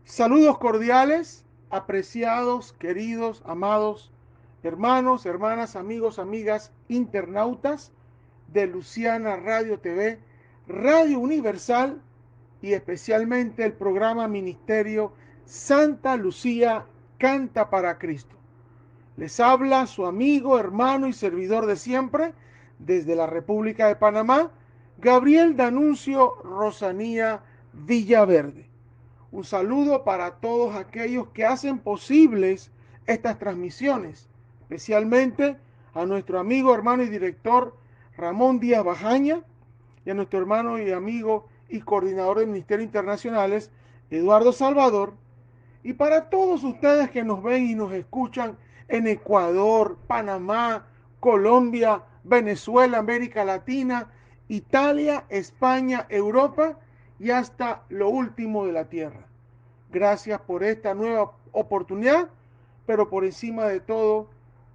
Saludos cordiales, apreciados, queridos, amados hermanos, hermanas, amigos, amigas, internautas de Luciana Radio TV, Radio Universal y especialmente el programa Ministerio Santa Lucía Canta para Cristo. Les habla su amigo, hermano y servidor de siempre, desde la República de Panamá, Gabriel Danuncio Rosanía Villaverde. Un saludo para todos aquellos que hacen posibles estas transmisiones, especialmente a nuestro amigo, hermano y director Ramón Díaz Bajaña y a nuestro hermano y amigo y coordinador de Ministerios Internacionales, Eduardo Salvador, y para todos ustedes que nos ven y nos escuchan en Ecuador, Panamá, Colombia, Venezuela, América Latina, Italia, España, Europa y hasta lo último de la tierra. Gracias por esta nueva oportunidad, pero por encima de todo,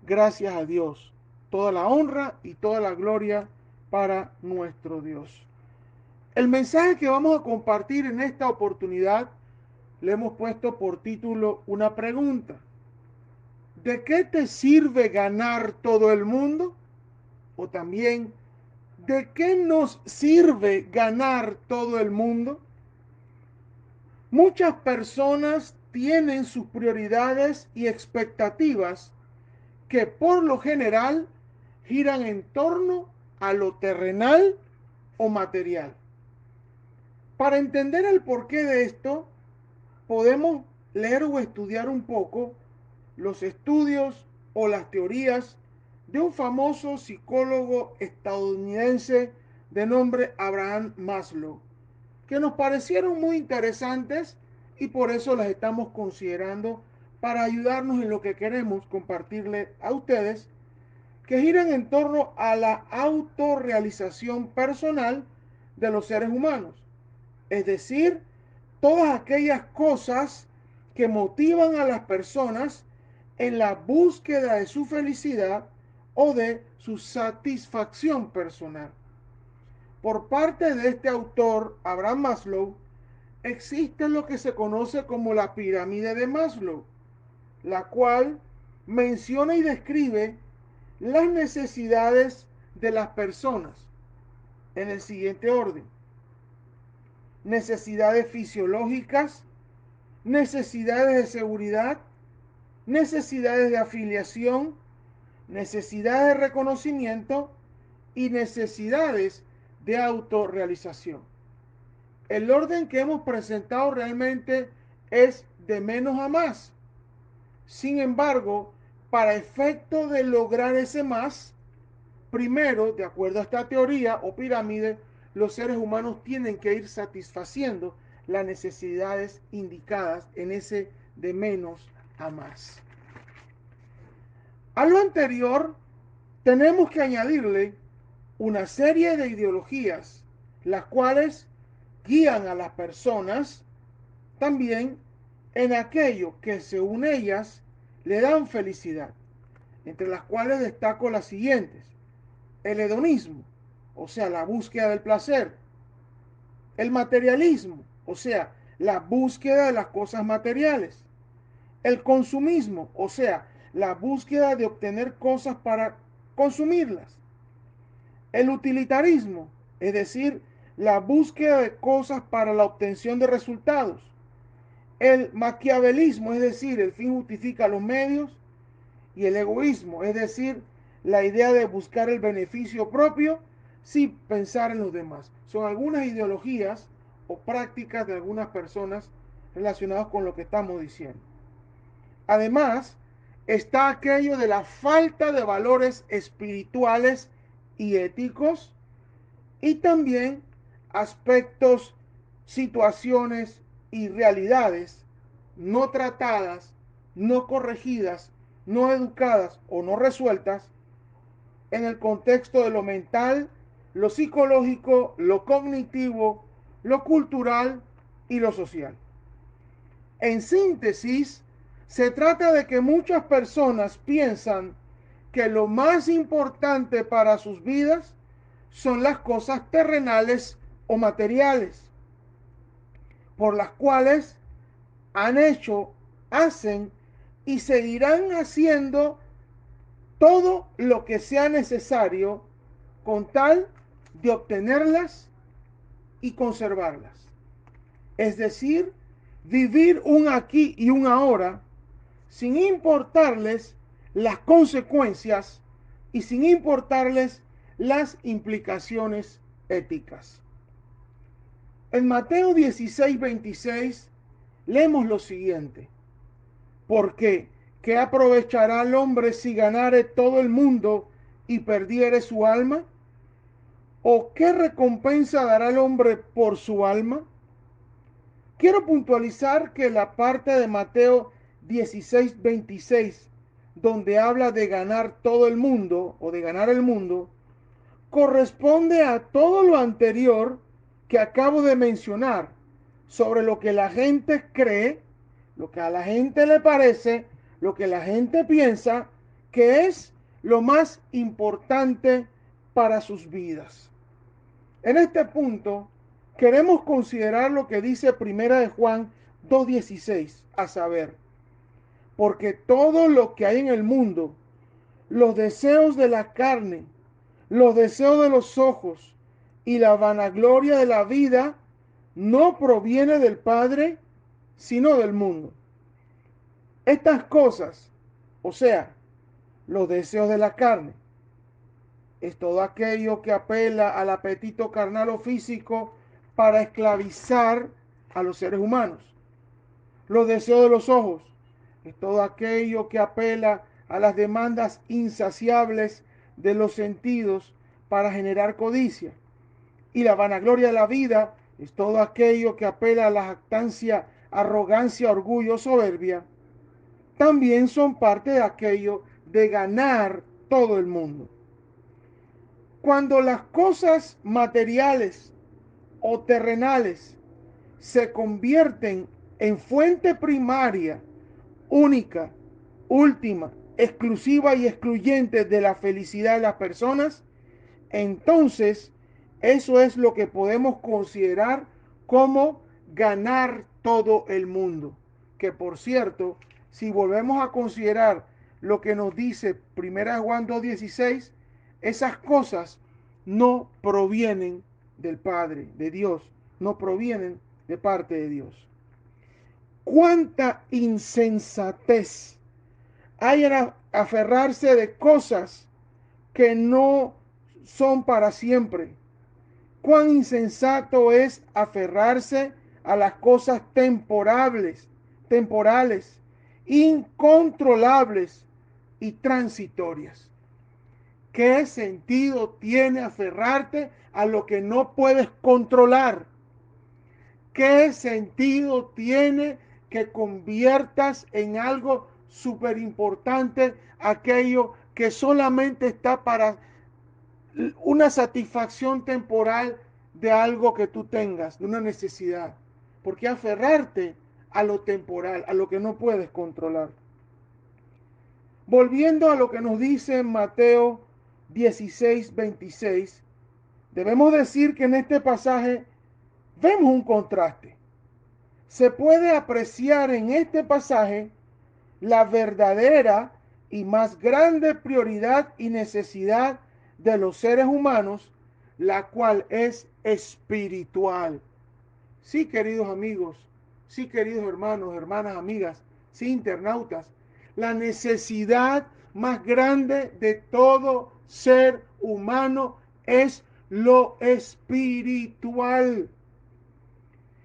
gracias a Dios. Toda la honra y toda la gloria para nuestro Dios. El mensaje que vamos a compartir en esta oportunidad le hemos puesto por título una pregunta. ¿De qué te sirve ganar todo el mundo? O también, ¿de qué nos sirve ganar todo el mundo? Muchas personas tienen sus prioridades y expectativas que por lo general giran en torno a lo terrenal o material. Para entender el porqué de esto, podemos leer o estudiar un poco los estudios o las teorías de un famoso psicólogo estadounidense de nombre Abraham Maslow, que nos parecieron muy interesantes y por eso las estamos considerando para ayudarnos en lo que queremos compartirle a ustedes, que giran en torno a la autorrealización personal de los seres humanos. Es decir, todas aquellas cosas que motivan a las personas en la búsqueda de su felicidad o de su satisfacción personal. Por parte de este autor, Abraham Maslow, existe lo que se conoce como la pirámide de Maslow, la cual menciona y describe las necesidades de las personas en el siguiente orden: necesidades fisiológicas, necesidades de seguridad, necesidades de afiliación, necesidades de reconocimiento y necesidades de autorrealización. El orden que hemos presentado realmente es de menos a más. Sin embargo, para efecto de lograr ese más, primero, de acuerdo a esta teoría o pirámide, los seres humanos tienen que ir satisfaciendo las necesidades indicadas en ese de menos a más. A lo anterior, tenemos que añadirle una serie de ideologías, las cuales guían a las personas también en aquello que según ellas le dan felicidad, entre las cuales destaco las siguientes: el hedonismo, o sea, la búsqueda del placer; el materialismo, o sea, la búsqueda de las cosas materiales; el consumismo, o sea, la búsqueda de obtener cosas para consumirlas; el utilitarismo, es decir, la búsqueda de cosas para la obtención de resultados; el maquiavelismo, es decir, el fin justifica los medios; y el egoísmo, es decir, la idea de buscar el beneficio propio sin pensar en los demás. Son algunas ideologías o prácticas de algunas personas relacionadas con lo que estamos diciendo. Además, está aquello de la falta de valores espirituales y éticos, y también aspectos, situaciones y realidades no tratadas, no corregidas, no educadas o no resueltas en el contexto de lo mental, lo psicológico, lo cognitivo, lo cultural y lo social. En síntesis, se trata de que muchas personas piensan que lo más importante para sus vidas son las cosas terrenales o materiales, por las cuales han hecho, hacen y seguirán haciendo todo lo que sea necesario con tal de obtenerlas y conservarlas. Es decir, vivir un aquí y un ahora sin importarles las consecuencias y sin importarles las implicaciones éticas. En Mateo 16:26 leemos lo siguiente: porque ¿qué aprovechará el hombre si ganare todo el mundo y perdiere su alma? ¿O qué recompensa dará el hombre por su alma? Quiero puntualizar que la parte de Mateo 16:26, donde habla de ganar todo el mundo o de ganar el mundo, corresponde a todo lo anterior que acabo de mencionar sobre lo que la gente cree, lo que a la gente le parece, lo que la gente piensa que es lo más importante para sus vidas. En este punto, queremos considerar lo que dice Primera de Juan 2:16, a saber, porque todo lo que hay en el mundo, los deseos de la carne, los deseos de los ojos y la vanagloria de la vida, no proviene del Padre, sino del mundo. Estas cosas, o sea, los deseos de la carne, es todo aquello que apela al apetito carnal o físico para esclavizar a los seres humanos. Los deseos de los ojos es todo aquello que apela a las demandas insaciables de los sentidos para generar codicia. Y la vanagloria de la vida es todo aquello que apela a la jactancia, arrogancia, orgullo, soberbia. También son parte de aquello de ganar todo el mundo. Cuando las cosas materiales o terrenales se convierten en fuente primaria, única, última, exclusiva y excluyente de la felicidad de las personas, entonces eso es lo que podemos considerar como ganar todo el mundo. Que por cierto, si volvemos a considerar lo que nos dice 1 Juan 2:16, esas cosas no provienen del Padre, de Dios, no provienen de parte de Dios. Cuánta insensatez hay en aferrarse de cosas que no son para siempre. Cuán insensato es aferrarse a las cosas temporales, incontrolables y transitorias. ¿Qué sentido tiene aferrarte a lo que no puedes controlar? ¿Qué sentido tiene que conviertas en algo súper importante aquello que solamente está para una satisfacción temporal de algo que tú tengas, de una necesidad? ¿Por qué aferrarte a lo temporal, a lo que no puedes controlar? Volviendo a lo que nos dice Mateo 16:26, debemos decir que en este pasaje vemos un contraste. Se puede apreciar en este pasaje la verdadera y más grande prioridad y necesidad de los seres humanos, la cual es espiritual. Sí, queridos amigos, sí, queridos hermanos, hermanas, amigas, sí, internautas, la necesidad más grande de todo ser humano es lo espiritual.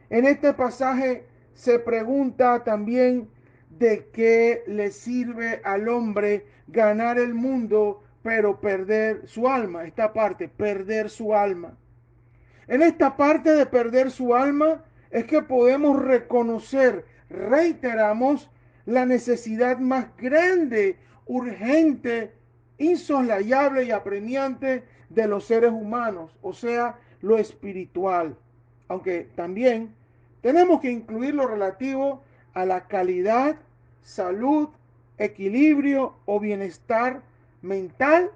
En este pasaje se pregunta también de qué le sirve al hombre ganar el mundo pero perder su alma. Esta parte, perder su alma. En esta parte de perder su alma es que podemos reconocer, reiteramos, la necesidad más grande, urgente, insoslayable y apremiante de los seres humanos, o sea, lo espiritual. Aunque también tenemos que incluir lo relativo a la calidad, salud, equilibrio o bienestar mental,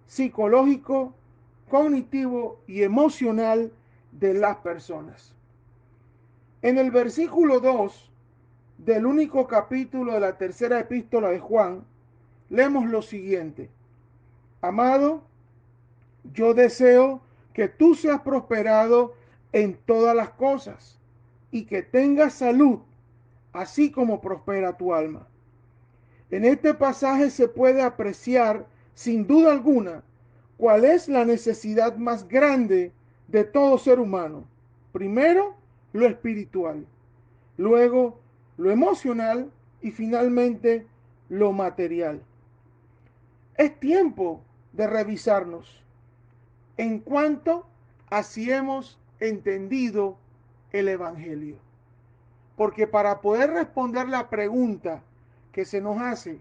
psicológico, cognitivo y emocional de las personas. En el versículo 2 del único capítulo de la tercera epístola de Juan, leemos lo siguiente: amado, yo deseo que tú seas prosperado en todas las cosas y que tengas salud, así como prospera tu alma. En este pasaje se puede apreciar, sin duda alguna, cuál es la necesidad más grande de todo ser humano. Primero, lo espiritual, luego, lo emocional y finalmente, lo material. Es tiempo de revisarnos en cuanto a si hemos entendido el Evangelio. Porque para poder responder la pregunta que se nos hace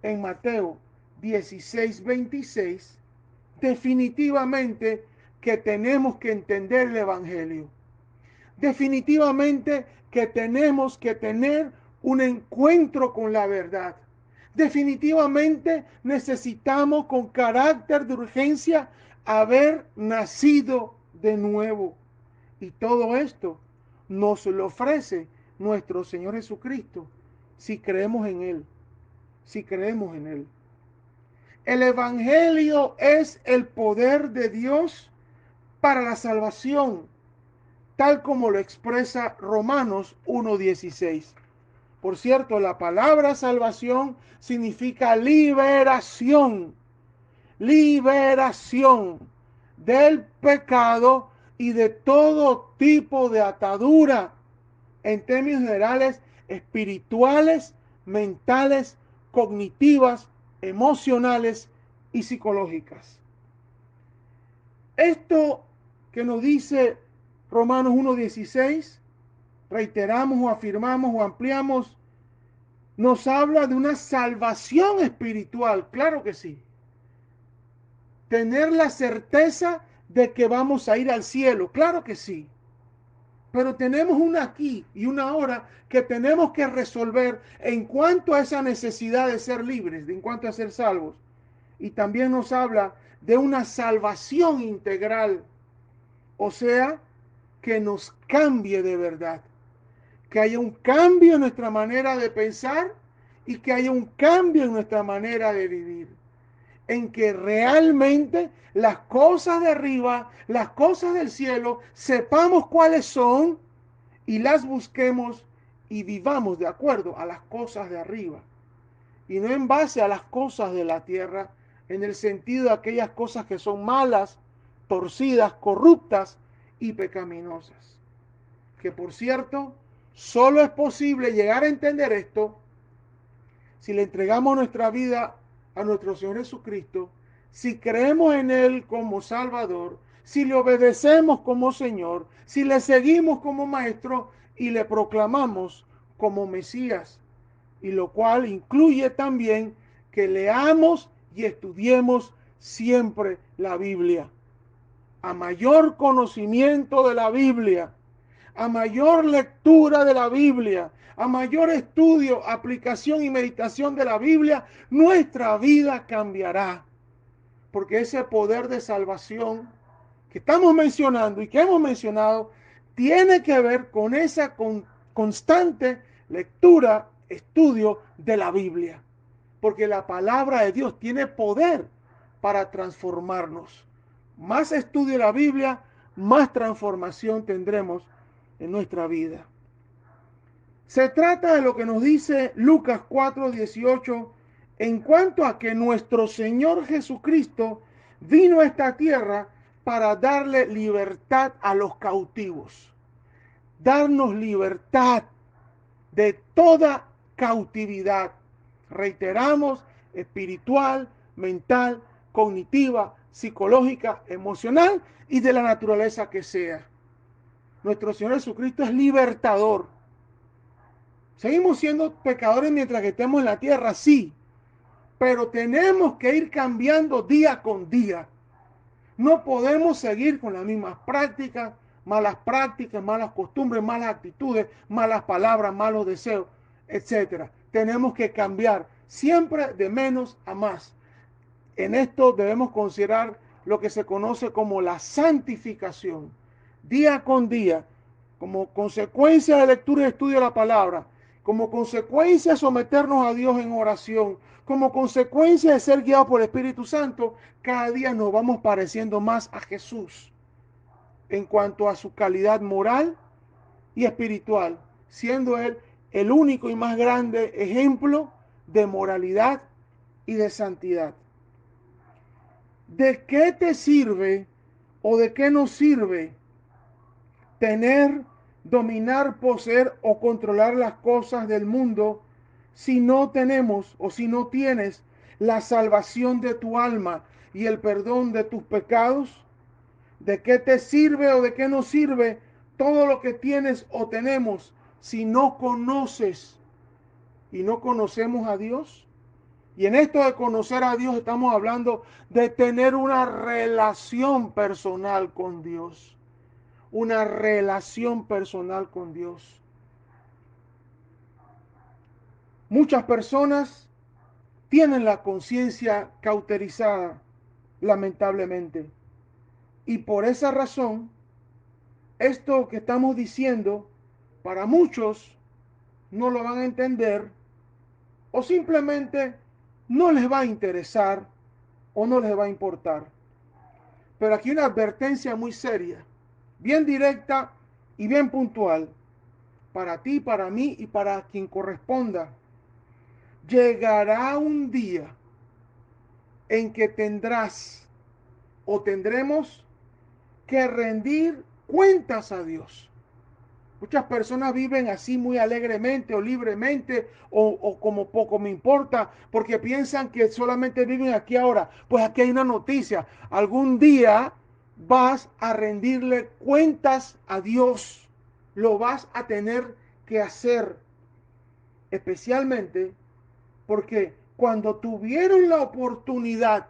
en Mateo 16:26, definitivamente que tenemos que entender el Evangelio. Definitivamente que tenemos que tener un encuentro con la verdad. Definitivamente necesitamos con carácter de urgencia haber nacido de nuevo. Y todo esto nos lo ofrece nuestro Señor Jesucristo si creemos en Él. Si creemos en Él. El Evangelio es el poder de Dios para la salvación, tal como lo expresa Romanos 1:16. Por cierto, la palabra salvación significa liberación, liberación del pecado y de todo tipo de atadura, en términos generales, espirituales, mentales, cognitivas, emocionales y psicológicas. Esto que nos dice Romanos 1:16, reiteramos o afirmamos o ampliamos, nos habla de una salvación espiritual, claro que sí. Tener la certeza de que vamos a ir al cielo, claro que sí. Pero tenemos una aquí y una ahora que tenemos que resolver en cuanto a esa necesidad de ser libres, en cuanto a ser salvos. Y también nos habla de una salvación integral, o sea, que nos cambie de verdad, que haya un cambio en nuestra manera de pensar y que haya un cambio en nuestra manera de vivir, en que realmente las cosas de arriba, las cosas del cielo, sepamos cuáles son y las busquemos y vivamos de acuerdo a las cosas de arriba y no en base a las cosas de la tierra, en el sentido de aquellas cosas que son malas, torcidas, corruptas y pecaminosas. Que por cierto, solo es posible llegar a entender esto si le entregamos nuestra vida a nuestro Señor Jesucristo, si creemos en Él como Salvador, si le obedecemos como Señor, si le seguimos como Maestro y le proclamamos como Mesías, y lo cual incluye también que leamos y estudiemos siempre la Biblia. A mayor conocimiento de la Biblia, a mayor lectura de la Biblia, a mayor estudio, aplicación y meditación de la Biblia, nuestra vida cambiará. Porque ese poder de salvación que estamos mencionando y que hemos mencionado tiene que ver con esa constante lectura, estudio de la Biblia. Porque la palabra de Dios tiene poder para transformarnos. Más estudio de la Biblia, más transformación tendremos en nuestra vida. Se trata de lo que nos dice Lucas 4:18 en cuanto a que nuestro Señor Jesucristo vino a esta tierra para darle libertad a los cautivos, darnos libertad de toda cautividad. Reiteramos, espiritual, mental, cognitiva, psicológica, emocional y de la naturaleza que sea. Nuestro Señor Jesucristo es libertador. Seguimos siendo pecadores mientras que estemos en la tierra, sí, pero tenemos que ir cambiando día con día. No podemos seguir con las mismas prácticas, malas costumbres, malas actitudes, malas palabras, malos deseos, etcétera. Tenemos que cambiar siempre de menos a más. En esto debemos considerar lo que se conoce como la santificación. Día con día, como consecuencia de lectura y estudio de la palabra, como consecuencia de someternos a Dios en oración, como consecuencia de ser guiados por el Espíritu Santo, cada día nos vamos pareciendo más a Jesús en cuanto a su calidad moral y espiritual, siendo Él el único y más grande ejemplo de moralidad y de santidad. ¿De qué te sirve o de qué nos sirve tener, dominar, poseer o controlar las cosas del mundo si no tenemos o si no tienes la salvación de tu alma y el perdón de tus pecados? ¿De qué te sirve o de qué nos sirve todo lo que tienes o tenemos si no conoces y no conocemos a Dios? Y en esto de conocer a Dios estamos hablando de tener una relación personal con Dios. Una relación personal con Dios. Muchas personas tienen la conciencia cauterizada, lamentablemente. Y por esa razón, esto que estamos diciendo, para muchos no lo van a entender o simplemente no les va a interesar o no les va a importar. Pero aquí una advertencia muy seria, bien directa y bien puntual, para ti, para mí y para quien corresponda. Llegará un día en que tendrás o tendremos que rendir cuentas a Dios. Muchas personas viven así muy alegremente o libremente o como poco me importa porque piensan que solamente viven aquí ahora. Pues aquí hay una noticia. Algún día vas a rendirle cuentas a Dios. Lo vas a tener que hacer. Especialmente porque cuando tuvieron la oportunidad,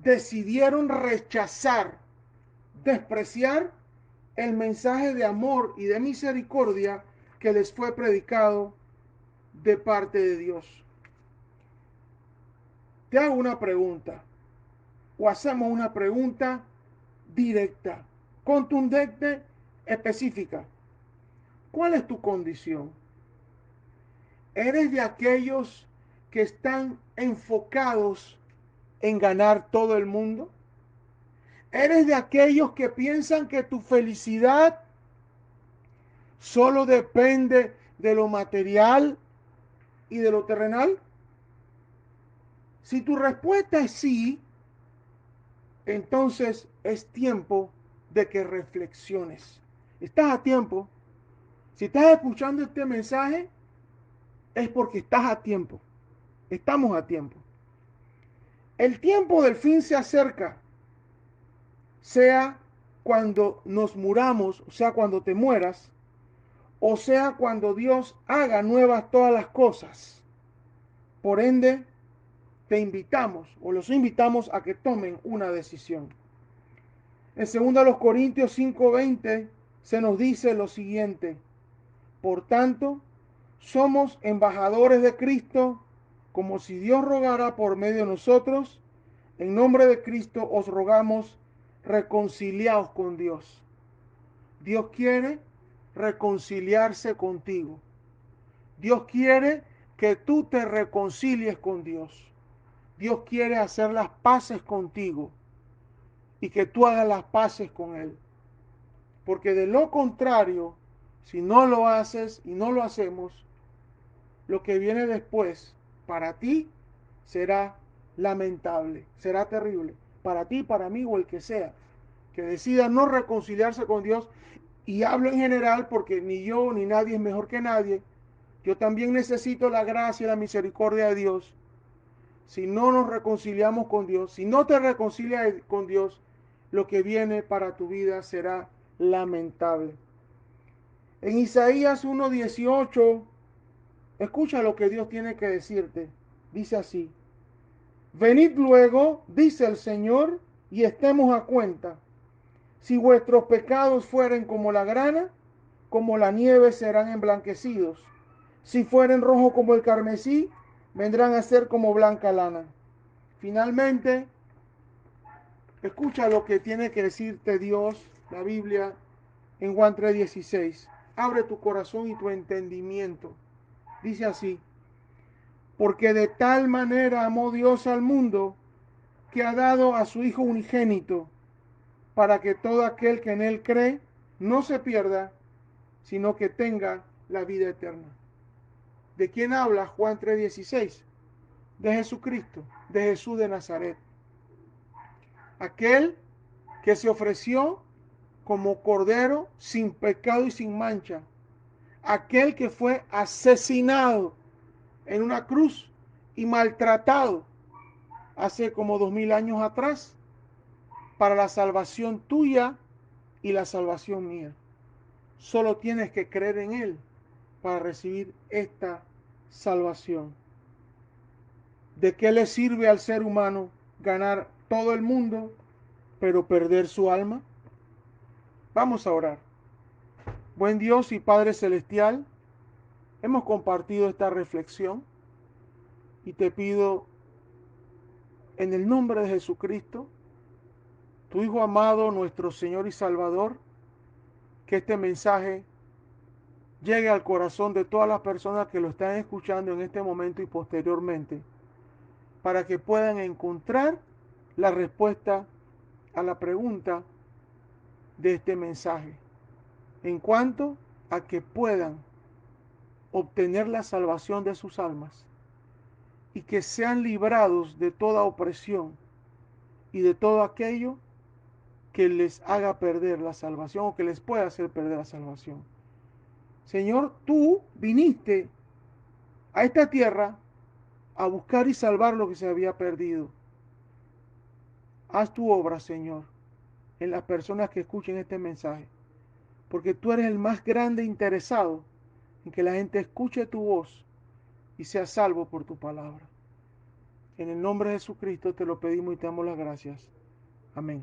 decidieron rechazar, despreciar el mensaje de amor y de misericordia que les fue predicado de parte de Dios. Te hago una pregunta, o hacemos una pregunta directa, contundente, específica. ¿Cuál es tu condición? ¿Eres de aquellos que están enfocados en ganar todo el mundo? ¿Eres de aquellos que piensan que tu felicidad solo depende de lo material y de lo terrenal? Si tu respuesta es sí, entonces es tiempo de que reflexiones. Estás a tiempo. Si estás escuchando este mensaje, es porque estás a tiempo. Estamos a tiempo. El tiempo del fin se acerca, sea cuando nos muramos, sea cuando te mueras, o sea cuando Dios haga nuevas todas las cosas. Por ende, te invitamos o los invitamos a que tomen una decisión. En 2 Corintios 5:20 se nos dice lo siguiente: por tanto, somos embajadores de Cristo, como si Dios rogara por medio de nosotros. En nombre de Cristo os rogamos, reconciliaos con Dios. Dios quiere reconciliarse contigo. Dios quiere que tú te reconcilies con Dios. Dios quiere hacer las paces contigo y que tú hagas las paces con Él. Porque de lo contrario, si no lo haces y no lo hacemos, lo que viene después para ti será lamentable, será terrible. Para ti, para mí o el que sea, que decida no reconciliarse con Dios. Y hablo en general porque ni yo ni nadie es mejor que nadie. Yo también necesito la gracia y la misericordia de Dios. Si no nos reconciliamos con Dios, si no te reconcilias con Dios, lo que viene para tu vida será lamentable. En Isaías 1:18, escucha lo que Dios tiene que decirte. Dice así: venid luego, dice el Señor, y estemos a cuenta. Si vuestros pecados fueren como la grana, como la nieve serán emblanquecidos. Si fueren rojos como el carmesí, vendrán a ser como blanca lana. Finalmente, escucha lo que tiene que decirte Dios, la Biblia, en Juan 3:16. Abre tu corazón y tu entendimiento. Dice así: porque de tal manera amó Dios al mundo que ha dado a su Hijo unigénito, para que todo aquel que en él cree no se pierda, sino que tenga la vida eterna. ¿De quién habla Juan 3:16? De Jesucristo, de Jesús de Nazaret. Aquel que se ofreció como cordero sin pecado y sin mancha. Aquel que fue asesinado en una cruz y maltratado hace como 2000 años atrás para la salvación tuya y la salvación mía. Solo tienes que creer en Él para recibir esta salvación. ¿De qué le sirve al ser humano ganar todo el mundo, pero perder su alma? Vamos a orar. Buen Dios y Padre Celestial, hemos compartido esta reflexión y te pido en el nombre de Jesucristo, tu Hijo amado, nuestro Señor y Salvador, que este mensaje llegue al corazón de todas las personas que lo están escuchando en este momento y posteriormente, para que puedan encontrar la respuesta a la pregunta de este mensaje, en cuanto a que puedan obtener la salvación de sus almas y que sean librados de toda opresión y de todo aquello que les haga perder la salvación o que les pueda hacer perder la salvación. Señor, tú viniste a esta tierra a buscar y salvar lo que se había perdido. Haz tu obra, Señor, en las personas que escuchen este mensaje, porque tú eres el más grande interesado en que la gente escuche tu voz y sea salvo por tu palabra. En el nombre de Jesucristo te lo pedimos y te damos las gracias. Amén.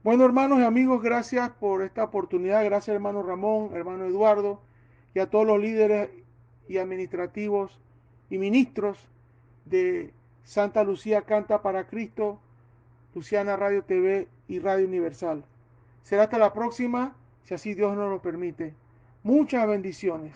Bueno, hermanos y amigos, gracias por esta oportunidad. Gracias, hermano Ramón, hermano Eduardo, y a todos los líderes y administrativos y ministros de Santa Lucía Canta para Cristo, Luciana Radio TV y Radio Universal. Será hasta la próxima, si así Dios nos lo permite. Muchas bendiciones.